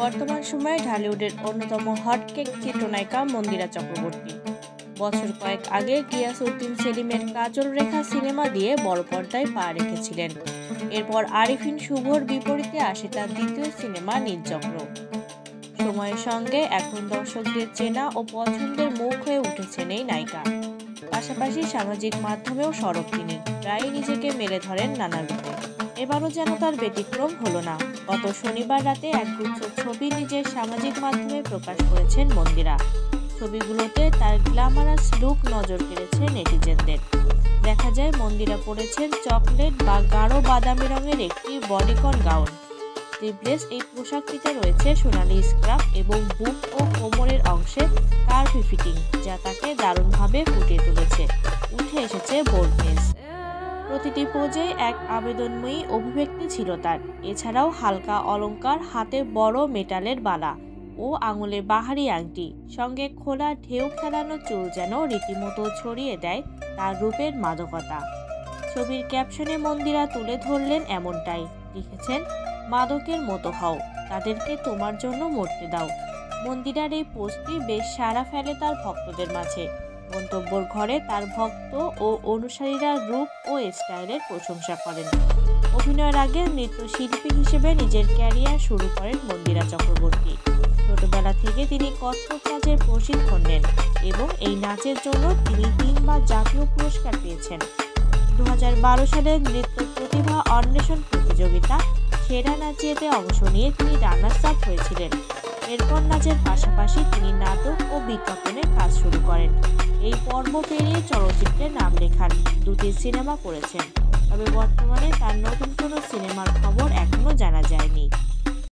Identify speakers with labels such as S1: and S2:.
S1: বর্তমান সময়ে ঢালিউডের অন্যতম হটকেক চিত্রনায়িকা মন্দিরা চক্রবর্তী। বছর কয়েক আগে গিয়াসউদ্দিন সেলিমের কাজল রেখা সিনেমা দিয়ে বড় পর্দায় পা রেখেছিলেন। এরপর আরিফিন শুভর বিপরীতে আসে তার দ্বিতীয় সিনেমা নীলচক্র। সময়ের সঙ্গে এখন দর্শকদের চেনা ও পছন্দের মুখ হয়ে উঠেছেন এই নায়িকা। পাশাপাশি সামাজিক মাধ্যমেও সরব তিনি, প্রায়ই নিজেকে মেলে ধরেন নানা রূপে। এবারও যেন তার ব্যতিক্রম হলো না। গত শনিবার রাতে একগুচ্ছ ছবি নিজের সামাজিক মাধ্যমে প্রকাশ করেছেন মন্দিরা। ছবিগুলোতে তার গ্ল্যামারাস লুক নজর কেড়েছে নেটিজেনদের। দেখা যায় মন্দিরা পরেছেন চকলেট বা গাঢ় বাদামি রঙের একটি বডিকন গাউন। স্লিভলেস এই পোশাকটিতে রয়েছে সোনালি স্ক্রাফ এবং বুক ও কোমরের অংশে কার্ভি ফিটিং, যা তাকে দারুণভাবে ফুটিয়ে তুলেছে। উঠে এসেছে বোল্ডনেস। প্রতিটি পোজে এক আবেদনময়ী অভিব্যক্তি ছিল তার। এছাড়াও হালকা অলংকার, হাতে বড় মেটালের বালা ও আঙুলে বাহারি আংটি, সঙ্গে খোলা ঢেউ খেলানো চুল যেন রীতিমতো ছড়িয়ে দেয় তার রূপের মাদকতা। ছবির ক্যাপশনে মন্দিরা তুলে ধরলেন এমনটাই, লিখেছেন, মাদকের মতো হও, তাদেরকে তোমার জন্য মরতে দাও। মন্দিরার এই পোস্টটি বেশ সাড়া ফেলে তার ভক্তদের মাঝে। মন্তব্যর ঘরে তার ভক্ত ও অনুসারীরা রূপ ও স্টাইলের প্রশংসা করেন। অভিনয়ের আগে নৃত্যশিল্পী হিসেবে নিজের ক্যারিয়ার শুরু করেন মন্দিরা চক্রবর্তী। ছোটবেলা থেকে তিনি কত্থক নাচের প্রশিক্ষণ নেন এবং এই নাচের জন্য তিনি 3বার জাতীয় পুরস্কার পেয়েছেন। 2012 সালে নৃত্য প্রতিভা অন্বেষণ প্রতিযোগিতা সেরা নাচিয়েতে অংশ নিয়ে তিনি রানার্স আপ হয়েছিলেন। এরপর নাচের পাশাপাশি তিনি নাটক ও বিজ্ঞাপনের কাজ শুরু করেন। এই পর্ব পেরিয়ে চলচ্চিত্রে নাম লেখান, 2টি সিনেমা করেছেন। তবে বর্তমানে তার নতুন কোনো সিনেমার খবর এখনও জানা যায়নি।